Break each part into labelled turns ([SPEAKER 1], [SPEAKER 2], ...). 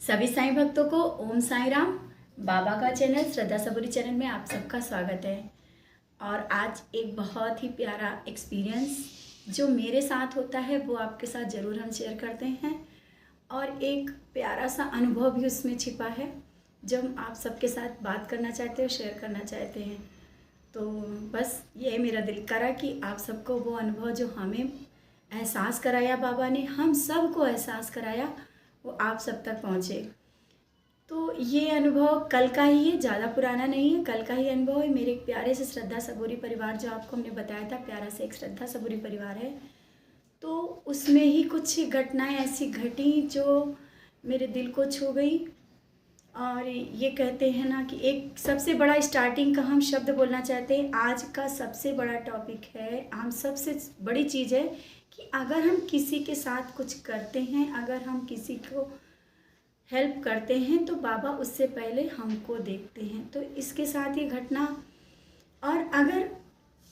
[SPEAKER 1] सभी साईं भक्तों को ओम साईं राम। बाबा का चैनल श्रद्धा सबूरी चैनल में आप सबका स्वागत है। और आज एक बहुत ही प्यारा एक्सपीरियंस जो मेरे साथ होता है वो आपके साथ ज़रूर हम शेयर करते हैं। और एक प्यारा सा अनुभव भी उसमें छिपा है जो हम आप सबके साथ बात करना चाहते हैं, शेयर करना चाहते हैं। तो बस ये मेरा दिल करा कि आप सबको वो अनुभव जो हमें एहसास कराया बाबा ने, हम सबको एहसास कराया, वो आप सब तक पहुँचे। तो ये अनुभव कल का ही है, ज़्यादा पुराना नहीं है, कल का ही अनुभव है। मेरे एक प्यारे से श्रद्धा सबूरी परिवार जो आपको हमने बताया था, प्यारा से एक श्रद्धा सबूरी परिवार है, तो उसमें ही कुछ घटनाएं ऐसी घटी जो मेरे दिल को छू गई। और ये कहते हैं ना कि एक सबसे बड़ा स्टार्टिंग का हम शब्द बोलना चाहते हैं। आज का सबसे बड़ा टॉपिक है, हम सबसे बड़ी चीज़ है कि अगर हम किसी के साथ कुछ करते हैं, अगर हम किसी को हेल्प करते हैं तो बाबा उससे पहले हमको देखते हैं। तो इसके साथ ये घटना, और अगर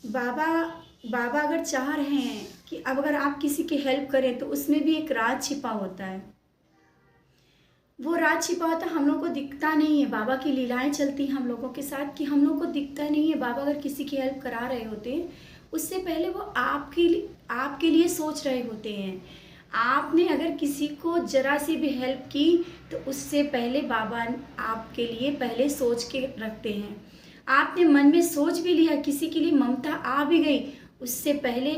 [SPEAKER 1] बाबा अगर चाह रहे हैं कि अब अगर आप किसी की हेल्प करें तो उसमें भी एक राज छिपा होता है। वो राज छिपा होता हम लोगों को दिखता नहीं है। बाबा की लीलाएं चलती हम लोगों के साथ कि हम लोगों को दिखता नहीं है। बाबा अगर किसी की हेल्प करा रहे होते हैं उससे पहले वो आपके लिए सोच रहे होते हैं। आपने अगर किसी को ज़रा सी भी हेल्प की तो उससे पहले बाबा आपके लिए पहले सोच के रखते हैं। आपने मन में सोच भी लिया, किसी के लिए ममता आ भी गई, उससे पहले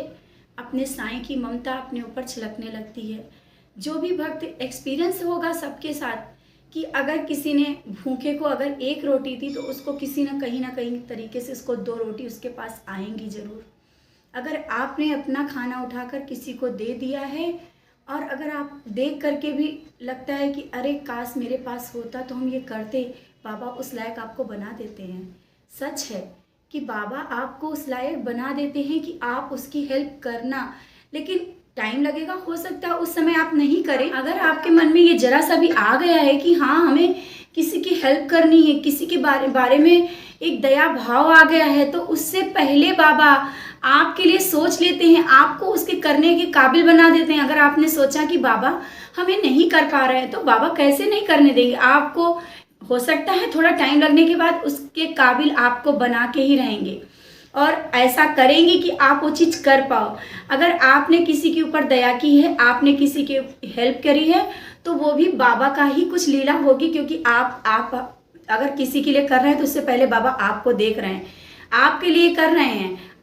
[SPEAKER 1] अपने साईं की ममता अपने ऊपर छलकने लगती है। जो भी भक्त एक्सपीरियंस होगा सबके साथ कि अगर किसी ने भूखे को अगर एक रोटी दी तो उसको किसी न कहीं तरीके से उसको 2 रोटी उसके पास आएंगी ज़रूर। अगर आपने अपना खाना उठाकर किसी को दे दिया है और अगर आप देख करके भी लगता है कि अरे काश मेरे पास होता तो हम ये करते, बाबा उस लायक आपको बना देते हैं। सच है कि बाबा आपको उस लायक बना देते हैं कि आप उसकी हेल्प करना, लेकिन टाइम लगेगा। हो सकता है उस समय आप नहीं करें। अगर आपके मन में ये जरा सा भी आ गया है कि हाँ हमें किसी की हेल्प करनी है, किसी के बारे में एक दया भाव आ गया है, तो उससे पहले बाबा आपके लिए सोच लेते हैं, आपको उसके करने के काबिल बना देते हैं। अगर आपने सोचा कि बाबा हमें नहीं कर पा रहे हैं तो बाबा कैसे नहीं करने देंगे आपको। हो सकता है थोड़ा टाइम लगने के बाद उसके काबिल आपको बना के ही रहेंगे और ऐसा करेंगे कि आप वो चीज़ कर पाओ। अगर आपने किसी के ऊपर दया की है, आपने किसी की हेल्प करी है, तो वो भी बाबा का ही कुछ लीला होगी, क्योंकि आप अगर किसी के लिए कर रहे हैं तो उससे पहले बाबा आपको देख रहे हैं, आपके लिए कर रहे हैं।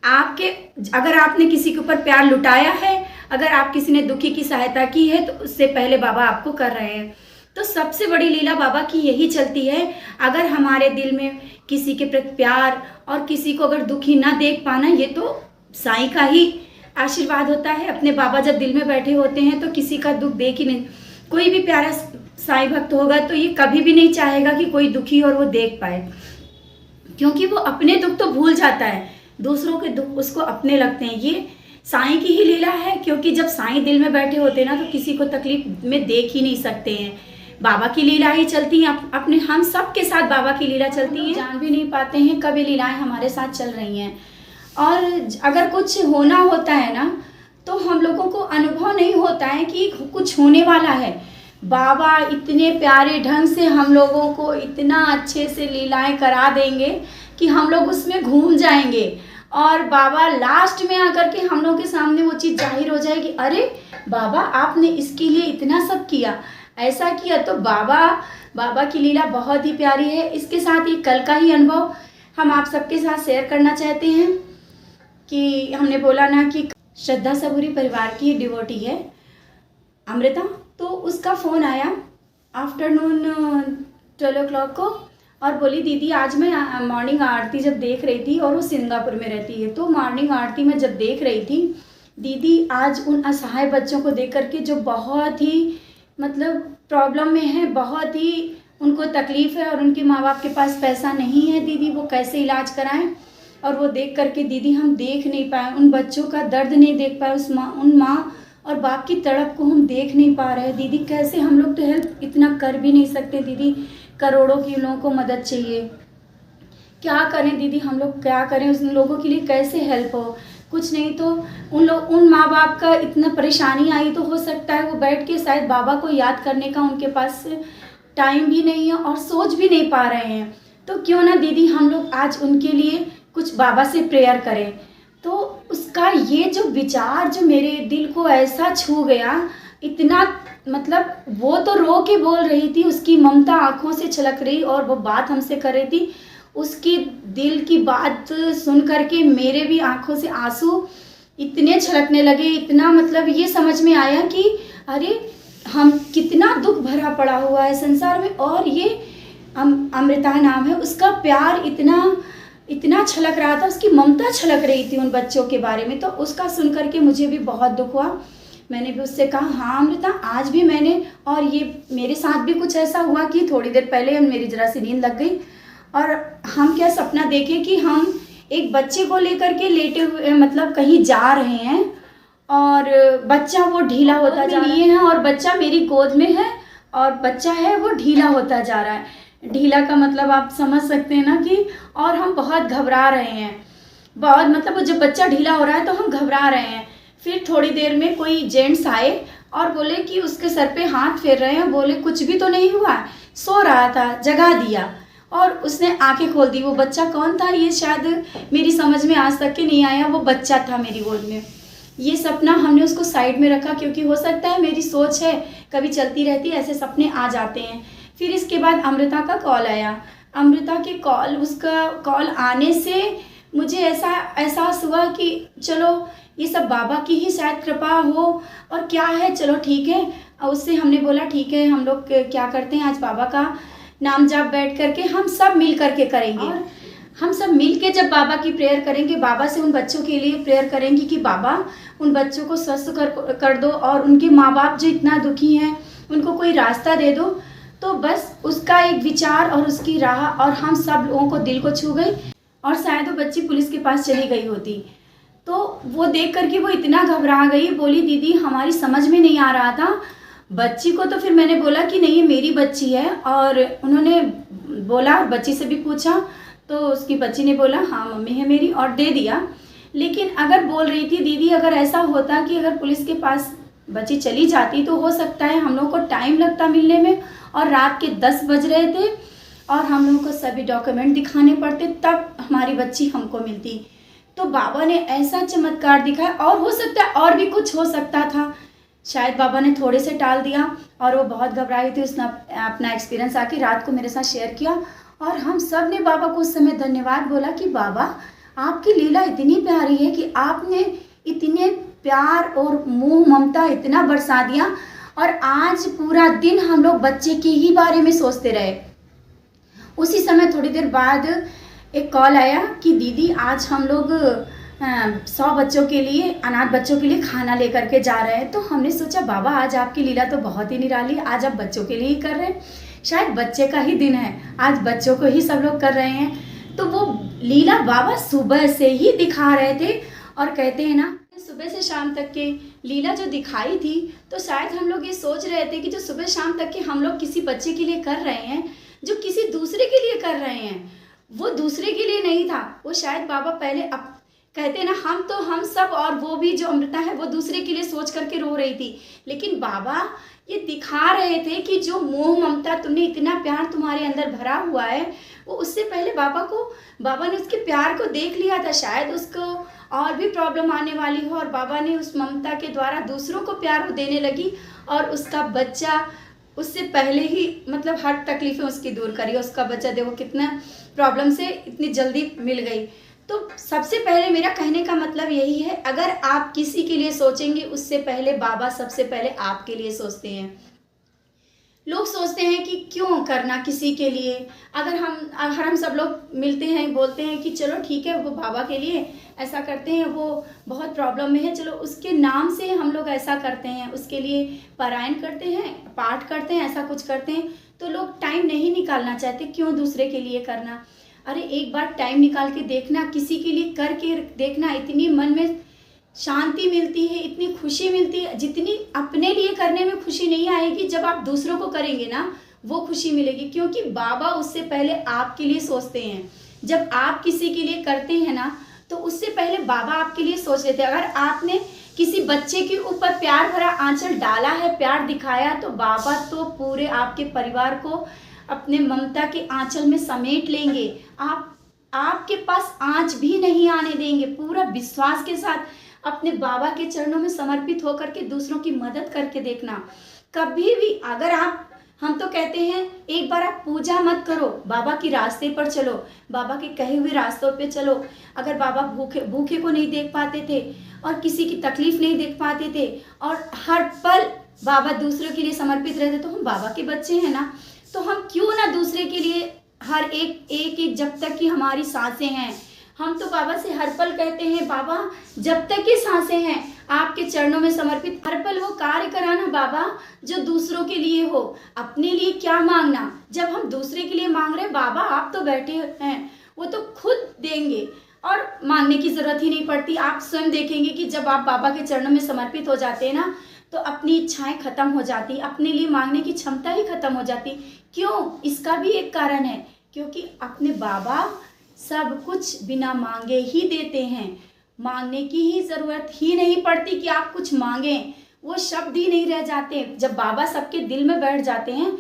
[SPEAKER 1] अगर आपने किसी के ऊपर प्यार लुटाया है, अगर आप किसी ने दुखी की सहायता की है तो उससे पहले बाबा आपको कर रहे हैं। तो सबसे बड़ी लीला बाबा की यही चलती है। अगर हमारे दिल में किसी के प्रति प्यार और किसी को अगर दुखी ना देख पाना, ये तो साईं का ही आशीर्वाद होता है। अपने बाबा जब दिल में बैठे होते हैं तो किसी का दुख देख ही नहीं। कोई भी प्यारा साईं भक्त होगा तो ये कभी भी नहीं चाहेगा कि कोई दुखी और वो देख पाए, क्योंकि वो अपने दुख तो भूल जाता है, दूसरों के दुख उसको अपने लगते हैं। ये साईं की ही लीला है, क्योंकि जब साईं दिल में बैठे होते हैं ना तो किसी को तकलीफ में देख ही नहीं सकते हैं। बाबा की लीला ही चलती है अपने, हम सब के साथ बाबा की लीला चलती है। जान भी नहीं पाते हैं कब ये लीलाएं हमारे साथ चल रही हैं। और अगर कुछ होना होता है ना तो हम लोगों को अनुभव नहीं होता है कि कुछ होने वाला है। बाबा इतने प्यारे ढंग से हम लोगों को इतना अच्छे से लीलाएं करा देंगे कि हम लोग उसमें घूम जाएंगे, और बाबा लास्ट में आकर के हम लोगों के सामने वो चीज़ जाहिर हो जाएगी, अरे बाबा आपने इसके लिए इतना सब किया, ऐसा किया। तो बाबा की लीला बहुत ही प्यारी है। इसके साथ ही कल का ही अनुभव हम आप सबके साथ शेयर करना चाहते हैं कि हमने बोला ना कि श्रद्धा सबूरी परिवार की डिवोटी है अमृता, तो उसका फ़ोन आया आफ्टरनून 12 o'clock को और बोली दीदी आज मैं मॉर्निंग आरती जब देख रही थी, और वो सिंगापुर में रहती है, तो मॉर्निंग आरती में जब देख रही थी दीदी आज उन असहाय बच्चों को देख करके जो बहुत ही मतलब प्रॉब्लम में है, बहुत ही उनको तकलीफ़ है और उनके माँ बाप के पास पैसा नहीं है, दीदी वो कैसे इलाज कराएं। और वो देख करके दीदी हम देख नहीं पाए, उन बच्चों का दर्द नहीं देख पाए, उन माँ और बाप की तड़प को हम देख नहीं पा रहे दीदी। कैसे हम लोग तो हेल्प इतना कर भी नहीं सकते दीदी, करोड़ों की लोगों को मदद चाहिए, क्या करें दीदी, हम लोग क्या करें, उन लोगों के लिए कैसे हेल्प हो। कुछ नहीं तो उन माँ बाप का इतना परेशानी आई तो हो सकता है वो बैठ के शायद बाबा को याद करने का उनके पास टाइम भी नहीं है और सोच भी नहीं पा रहे हैं। तो क्यों ना दीदी हम लोग आज उनके लिए कुछ बाबा से प्रेयर करें। तो उसका ये जो विचार जो मेरे दिल को ऐसा छू गया, इतना मतलब वो तो रो के बोल रही थी, उसकी ममता आँखों से छलक रही और वो बात हमसे कर रही थी। उसकी दिल की बात सुन कर के मेरे भी आँखों से आंसू इतने छलकने लगे, इतना मतलब ये समझ में आया कि अरे हम कितना दुख भरा पड़ा हुआ है संसार में, और ये अमृता नाम है, उसका प्यार इतना इतना छलक रहा था, उसकी ममता छलक रही थी उन बच्चों के बारे में। तो उसका सुन करके मुझे भी बहुत दुख हुआ। मैंने भी उससे कहा, हाँ अमृता, आज भी मैंने, और ये मेरे साथ भी कुछ ऐसा हुआ कि थोड़ी देर पहले मेरी जरा सी नींद लग गई और हम क्या सपना देखे कि हम एक बच्चे को लेकर के लेटे हुए मतलब कहीं जा रहे हैं और बच्चा वो ढीला होता जा रहा है और बच्चा मेरी गोद में है और बच्चा है वो ढीला होता जा रहा है। ढीला का मतलब आप समझ सकते हैं ना कि, और हम बहुत घबरा रहे हैं, बहुत मतलब वो जब बच्चा ढीला हो रहा है तो हम घबरा रहे हैं। फिर थोड़ी देर में कोई जेंट्स आए और बोले कि उसके सर पे हाथ फेर रहे हैं, बोले कुछ भी तो नहीं हुआ, सो रहा था, जगा दिया, और उसने आंखें खोल दी। वो बच्चा कौन था ये शायद मेरी समझ में आज तक के नहीं आया, वो बच्चा था मेरी गोद में। ये सपना हमने उसको साइड में रखा क्योंकि हो सकता है मेरी सोच है कभी चलती रहती है, ऐसे सपने आ जाते हैं। फिर इसके बाद अमृता का कॉल आया। अमृता के उसका कॉल आने से मुझे ऐसा एहसास हुआ कि चलो ये सब बाबा की ही शायद कृपा हो, और क्या है, चलो ठीक है। उससे हमने बोला ठीक है, हम लोग क्या करते हैं, आज बाबा का नाम जाप बैठ करके हम सब मिल करके करेंगे, और हम सब मिल के जब बाबा की प्रेयर करेंगे, बाबा से उन बच्चों के लिए प्रेयर करेंगे कि बाबा उन बच्चों को स्वस्थ कर दो और उनके माँ बाप जो इतना दुखी हैं उनको कोई रास्ता दे दो। तो बस उसका एक विचार और उसकी राह और हम सब लोगों को दिल को छू गई, और शायद वो बच्ची पुलिस के पास चली गई होती। तो वो देख करके वो इतना घबरा गई, बोली दीदी हमारी समझ में नहीं आ रहा था बच्ची को। तो फिर मैंने बोला कि नहीं ये मेरी बच्ची है, और उन्होंने बोला, बच्ची से भी पूछा तो उसकी बच्ची ने बोला हाँ मम्मी है मेरी, और दे दिया। लेकिन अगर बोल रही थी दीदी अगर ऐसा होता कि अगर पुलिस के पास बच्ची चली जाती तो हो सकता है हम लोग को टाइम लगता मिलने में, और रात के 10 बज रहे थे और हम लोगों को सभी डॉक्यूमेंट दिखाने पड़ते, तब हमारी बच्ची हमको मिलती। तो बाबा ने ऐसा चमत्कार दिखाया, और हो सकता है और भी कुछ हो सकता था, शायद बाबा ने थोड़े से टाल दिया। और वो बहुत घबराई थी, उसने अपना एक्सपीरियंस आके रात को मेरे साथ शेयर किया, और हम सब ने बाबा को उस समय धन्यवाद बोला कि बाबा आपकी लीला इतनी प्यारी है कि आपने इतने प्यार और मोह ममता इतना बरसा दिया, और आज पूरा दिन हम लोग बच्चे के ही बारे में सोचते रहे। उसी समय थोड़ी देर बाद एक कॉल आया कि दीदी आज हम लोग 100 बच्चों के लिए, अनाथ बच्चों के लिए खाना लेकर के जा रहे हैं। तो हमने सोचा बाबा आज आपकी लीला तो बहुत ही निराली है, आज आप बच्चों के लिए ही कर रहे हैं, शायद बच्चे का ही दिन है, आज बच्चों को ही सब लोग कर रहे हैं। तो वो लीला बाबा सुबह से ही दिखा रहे थे, और कहते हैं ना सुबह से शाम तक के लीला जो दिखाई थी, तो शायद हम लोग ये सोच रहे थे कि जो सुबह शाम तक के हम लोग किसी बच्चे के लिए कर रहे हैं, जो किसी दूसरे के लिए कर रहे हैं, वो दूसरे के लिए नहीं था, वो शायद बाबा पहले कहते ना हम सब और वो भी जो अमृता है वो दूसरे के लिए सोच करके रो रही थी। लेकिन बाबा ये दिखा रहे थे कि जो मोह ममता तुमने इतना प्यार तुम्हारे अंदर भरा हुआ है, वो उससे पहले बाबा ने उसके प्यार को देख लिया था। शायद उसको और भी प्रॉब्लम आने वाली हो, और बाबा ने उस ममता के द्वारा दूसरों को प्यार देने लगी, और उसका बच्चा उससे पहले ही मतलब हर तकलीफ़ें उसकी दूर करी। उसका बच्चा देखो कितना प्रॉब्लम से इतनी जल्दी मिल गई। तो सबसे पहले मेरा कहने का मतलब यही है, अगर आप किसी के लिए सोचेंगे उससे पहले बाबा सबसे पहले आपके लिए सोचते हैं। लोग सोचते हैं कि क्यों करना किसी के लिए, अगर हम सब लोग मिलते हैं बोलते हैं कि चलो ठीक है वो बाबा के लिए ऐसा करते हैं, वो बहुत प्रॉब्लम में है, चलो उसके नाम से हम लोग ऐसा करते हैं, उसके लिए पारायण करते हैं, पाठ करते हैं, ऐसा कुछ करते हैं। तो लोग टाइम नहीं निकालना चाहते, क्यों दूसरे के लिए करना। अरे एक बार टाइम निकाल के देखना, किसी के लिए करके देखना, इतनी मन में शांति मिलती है, इतनी खुशी मिलती है, जितनी अपने लिए करने में खुशी नहीं आएगी, जब आप दूसरों को करेंगे ना वो खुशी मिलेगी। क्योंकि बाबा उससे पहले आपके लिए सोचते हैं। जब आप किसी के लिए करते हैं ना तो उससे पहले बाबा आपके लिए सोच लेते हैं। अगर आपने किसी बच्चे के ऊपर प्यार भरा आंचल डाला है, प्यार दिखाया, तो बाबा तो पूरे आपके परिवार को अपने ममता के आंचल में समेट लेंगे। आपके पास आंच भी नहीं आने देंगे। पूरा विश्वास के साथ अपने बाबा के चरणों में समर्पित होकर के दूसरों की मदद करके देखना। कभी भी अगर हम तो कहते हैं एक बार आप पूजा मत करो, बाबा के रास्ते पर चलो, बाबा के कहे हुए रास्तों पे चलो। अगर बाबा भूखे को नहीं देख पाते थे और किसी की तकलीफ नहीं देख पाते थे और हर पल बाबा दूसरों के लिए समर्पित रहते, तो हम बाबा के बच्चे हैं ना, तो हम क्यों ना दूसरे के लिए हर एक जब तक कि हमारी सांसें हैं, हम तो बाबा से हर पल कहते हैं बाबा जब तक की सांसें हैं आपके चरणों में समर्पित, हर पल वो कार्य कराना बाबा जो दूसरों के लिए हो। अपने लिए क्या मांगना, जब हम दूसरे के लिए मांग रहे हैं बाबा आप तो बैठे हैं, वो तो खुद देंगे और मांगने की जरूरत ही नहीं पड़ती। आप स्वयं देखेंगे कि जब आप बाबा के चरणों में समर्पित हो जाते हैं ना, तो अपनी इच्छाएं खत्म हो जाती, अपने लिए मांगने की क्षमता ही खत्म हो जाती। क्यों? इसका भी एक कारण है, क्योंकि अपने बाबा सब कुछ बिना मांगे ही देते हैं। मांगने की ही जरूरत ही नहीं पड़ती कि आप कुछ मांगें, वो शब्द ही नहीं रह जाते। जब बाबा सबके दिल में बैठ जाते हैं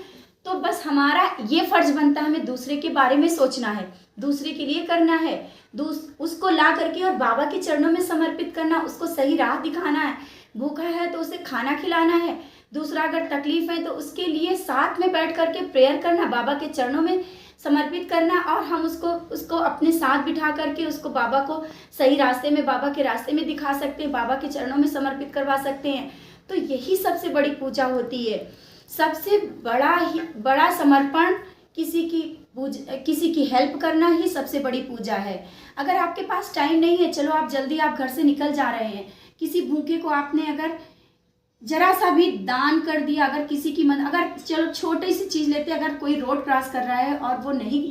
[SPEAKER 1] तो बस हमारा ये फर्ज बनता है हमें दूसरे के बारे में सोचना है, दूसरे के लिए करना है, उसको ला करके और बाबा के चरणों में समर्पित करना, उसको सही राह दिखाना है। भूखा है तो उसे खाना खिलाना है, दूसरा अगर तकलीफ है तो उसके लिए साथ में बैठ करके प्रेयर करना, बाबा के चरणों में समर्पित करना, और हम उसको अपने साथ बिठा करके उसको बाबा को सही रास्ते में, बाबा के रास्ते में दिखा सकते हैं, बाबा के चरणों में समर्पित करवा सकते हैं। तो यही सबसे बड़ी पूजा होती है। सबसे बड़ा समर्पण किसी की हेल्प करना ही सबसे बड़ी पूजा है। अगर आपके पास टाइम नहीं है, चलो आप जल्दी आप घर से निकल जा रहे हैं, किसी भूखे को आपने अगर जरा सा भी दान कर दिया, अगर किसी की मदद, अगर चलो छोटी सी चीज लेते, अगर कोई रोड क्रॉस कर रहा है और वो नहीं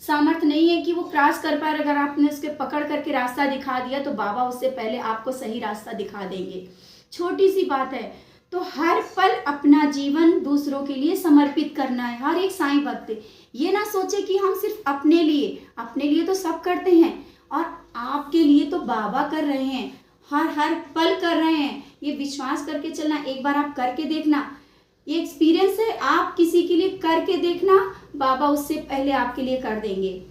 [SPEAKER 1] सामर्थ्य नहीं है कि वो क्रॉस कर पाए, अगर आपने उसके पकड़ करके रास्ता दिखा दिया तो बाबा उससे पहले आपको सही रास्ता दिखा देंगे। छोटी सी बात है। तो हर पल अपना जीवन दूसरों के लिए समर्पित करना है। हर एक साईं भक्त ये ना सोचे कि हम सिर्फ अपने लिए तो सब करते हैं और आपके लिए तो बाबा कर रहे हैं, हर पल कर रहे हैं। ये विश्वास करके चलना, एक बार आप करके देखना, ये एक्सपीरियंस है, आप किसी के लिए करके देखना, बाबा उससे पहले आपके लिए कर देंगे।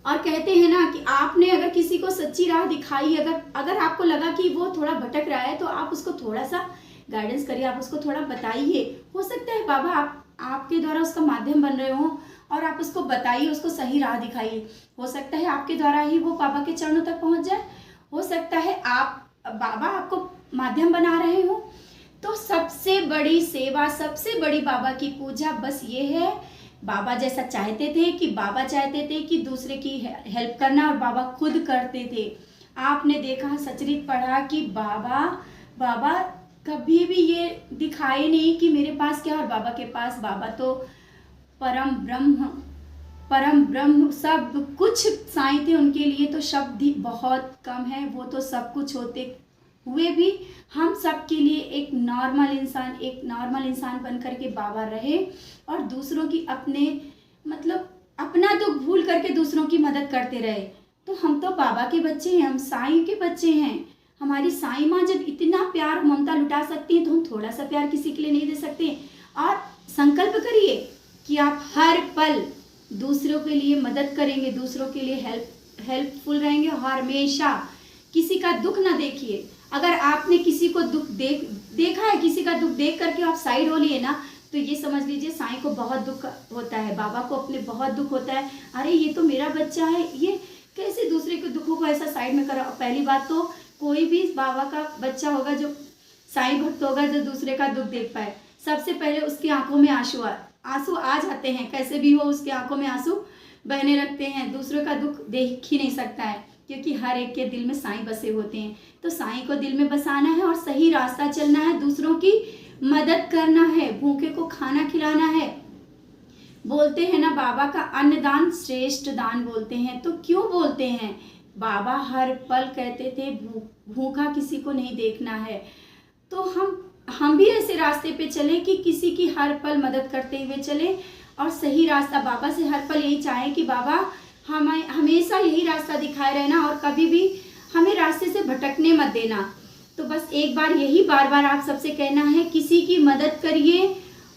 [SPEAKER 1] और कहते हैं ना कि आपने अगर किसी को सच्ची राह दिखाई, अगर आपको लगा कि वो थोड़ा भटक रहा है तो आप उसको थोड़ा सा गाइडेंस करिए, आप उसको थोड़ा बताइए। हो सकता है बाबा आपके द्वारा उसका माध्यम बन रहे हो और आप उसको बताइए, उसको सही राह दिखाइए। हो सकता है आपके द्वारा ही वो बाबा के चरणों तक पहुंच जाए, हो सकता है बाबा आपको माध्यम बना रहे हो। तो सबसे बड़ी सेवा, सबसे बड़ी बाबा की पूजा बस ये है। बाबा जैसा चाहते थे कि दूसरे की हेल्प करना, और बाबा खुद करते थे। आपने देखा, सचरित पढ़ा कि बाबा कभी भी ये दिखाए नहीं कि मेरे पास क्या, और बाबा के पास, बाबा तो परम ब्रह्म सब कुछ साईं थे। उनके लिए तो शब्द ही बहुत कम है। वो तो सब कुछ होते हुए भी हम सब के लिए एक नॉर्मल इंसान बन करके बाबा रहे और दूसरों की अपना दुख भूल करके दूसरों की मदद करते रहे। तो हम तो बाबा के बच्चे हैं, हम साईं के बच्चे हैं। हमारी साईं माँ जब इतना प्यार और ममता लुटा सकती हैं तो हम थोड़ा सा प्यार किसी के लिए नहीं दे सकते। और संकल्प करिए कि आप हर पल दूसरों के लिए मदद करेंगे, दूसरों के लिए हेल्पफुल रहेंगे, हमेशा किसी का दुख ना देखिए। अगर आपने किसी को दुख देखा है, किसी का दुख देख करके आप साइड हो लिए ना, तो ये समझ लीजिए साईं को बहुत दुख होता है, बाबा को अपने बहुत दुख होता है। अरे ये तो मेरा बच्चा है, ये कैसे दूसरे के दुखों को ऐसा साइड में करा। पहली बात तो कोई भी बाबा का बच्चा होगा जो साईं भक्त होगा जो दूसरे का दुख देख पाए, सबसे पहले उसकी आंखों में आंसू आ जाते हैं। कैसे भी हो उसकी आंखों में आंसू बहने लगते हैं। दूसरों का दुख देख ही नहीं सकता है, क्योंकि हर एक के दिल में साईं बसे होते हैं। तो साईं को दिल में बसाना है और सही रास्ता चलना है, दूसरों की मदद करना है, भूखे को खाना खिलाना है। बोलते हैं ना बाबा का अन्नदान श्रेष्ठ दान बोलते हैं। तो क्यों बोलते हैं? बाबा हर पल कहते थे भूखा किसी को नहीं देखना है। तो हम भी ऐसे रास्ते पे चले कि किसी की हर पल मदद करते हुए चले और सही रास्ता, बाबा से हर पल यही चाहे कि बाबा हमें हमेशा यही रास्ता दिखाए रहना और कभी भी हमें रास्ते से भटकने मत देना। तो बस एक बार यही बार बार आप सबसे कहना है, किसी की मदद करिए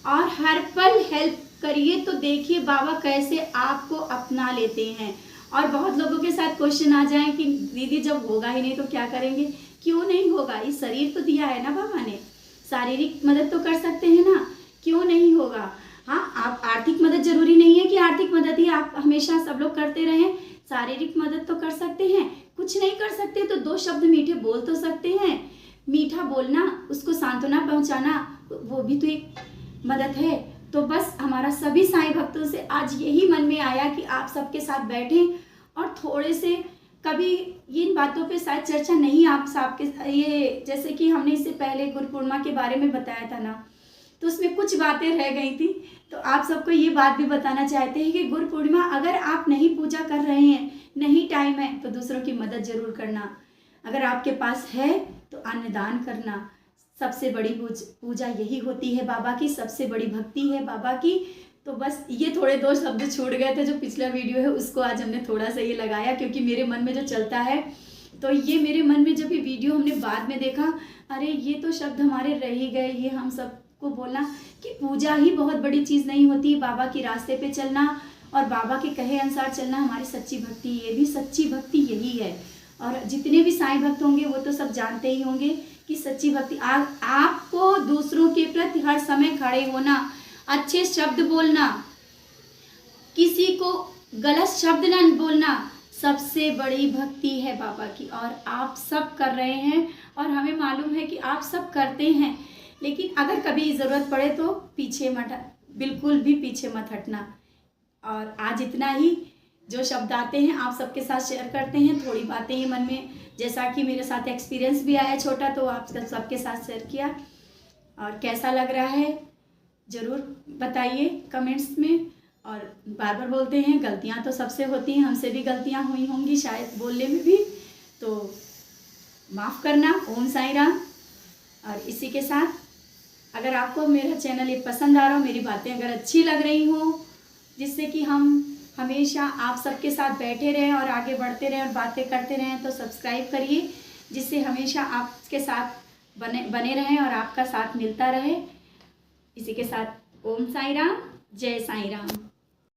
[SPEAKER 1] और हर पल हेल्प करिए, तो देखिए बाबा कैसे आपको अपना लेते हैं। और बहुत लोगों के साथ क्वेश्चन आ जाए कि दीदी जब होगा ही नहीं तो क्या करेंगे। क्यों नहीं होगा, ये शरीर तो दिया है ना बाबा ने, शारीरिक मदद तो कर सकते हैं ना, क्यों नहीं होगा। हाँ, आप आर्थिक मदद जरूरी नहीं है कि आर्थिक मदद ही आप हमेशा सब लोग करते रहें, शारीरिक मदद तो कर सकते हैं। कुछ नहीं कर सकते तो 2 शब्द मीठे बोल तो सकते हैं। मीठा बोलना, उसको सांत्वना पहुंचाना, वो भी तो एक मदद है। तो बस हमारा सभी साईं भक्तों से आज यही मन में आया कि आप सबके साथ बैठें और थोड़े से, कभी इन बातों पे शायद चर्चा नहीं आप सबके, ये जैसे कि हमने इससे पहले गुरु पूर्णिमा के बारे में बताया था ना, तो उसमें कुछ बातें रह गई थी। तो आप सबको ये बात भी बताना चाहते हैं कि गुरु पूर्णिमा अगर आप नहीं पूजा कर रहे हैं, नहीं टाइम है, तो दूसरों की मदद जरूर करना। अगर आपके पास है तो अन्नदान करना। सबसे बड़ी पूजा यही होती है बाबा की, सबसे बड़ी भक्ति है बाबा की। तो बस ये थोड़े 2 शब्द छूट गए थे, जो पिछला वीडियो है उसको आज हमने थोड़ा सा ये लगाया, क्योंकि मेरे मन में जो चलता है, तो ये मेरे मन में जब ये वीडियो हमने बाद में देखा, अरे ये तो शब्द हमारे रह ही गए। ये हम सबको बोलना कि पूजा ही बहुत बड़ी चीज़ नहीं होती, बाबा के रास्ते पे चलना और बाबा के कहे अनुसार चलना हमारी सच्ची भक्ति, ये भी सच्ची भक्ति यही है। और जितने भी साईं भक्त होंगे वो तो सब जानते ही होंगे कि सच्ची भक्ति आपको दूसरों के प्रति हर समय खड़े होना, अच्छे शब्द बोलना, किसी को गलत शब्द न बोलना, सबसे बड़ी भक्ति है बाबा की। और आप सब कर रहे हैं और हमें मालूम है कि आप सब करते हैं, लेकिन अगर कभी ज़रूरत पड़े तो पीछे मत, बिल्कुल भी पीछे मत हटना। और आज इतना ही, जो शब्द आते हैं आप सबके साथ शेयर करते हैं, थोड़ी बातें ही मन में, जैसा कि मेरे साथ एक्सपीरियंस भी आया छोटा, तो आप सबके साथ शेयर किया। और कैसा लग रहा है ज़रूर बताइए कमेंट्स में। और बार बार बोलते हैं, गलतियां तो सबसे होती हैं, हमसे भी गलतियां हुई होंगी शायद बोलने में भी, तो माफ़ करना। ओम साईं राम। और इसी के साथ, अगर आपको मेरा चैनल ये पसंद आ रहा हो, मेरी बातें अगर अच्छी लग रही हो, जिससे कि हम हमेशा आप सबके साथ बैठे रहें और आगे बढ़ते रहें और बातें करते रहें, तो सब्सक्राइब करिए, जिससे हमेशा आपके साथ बने रहें और आपका साथ मिलता रहे। इसी के साथ ओम साईं राम, जय साईं राम।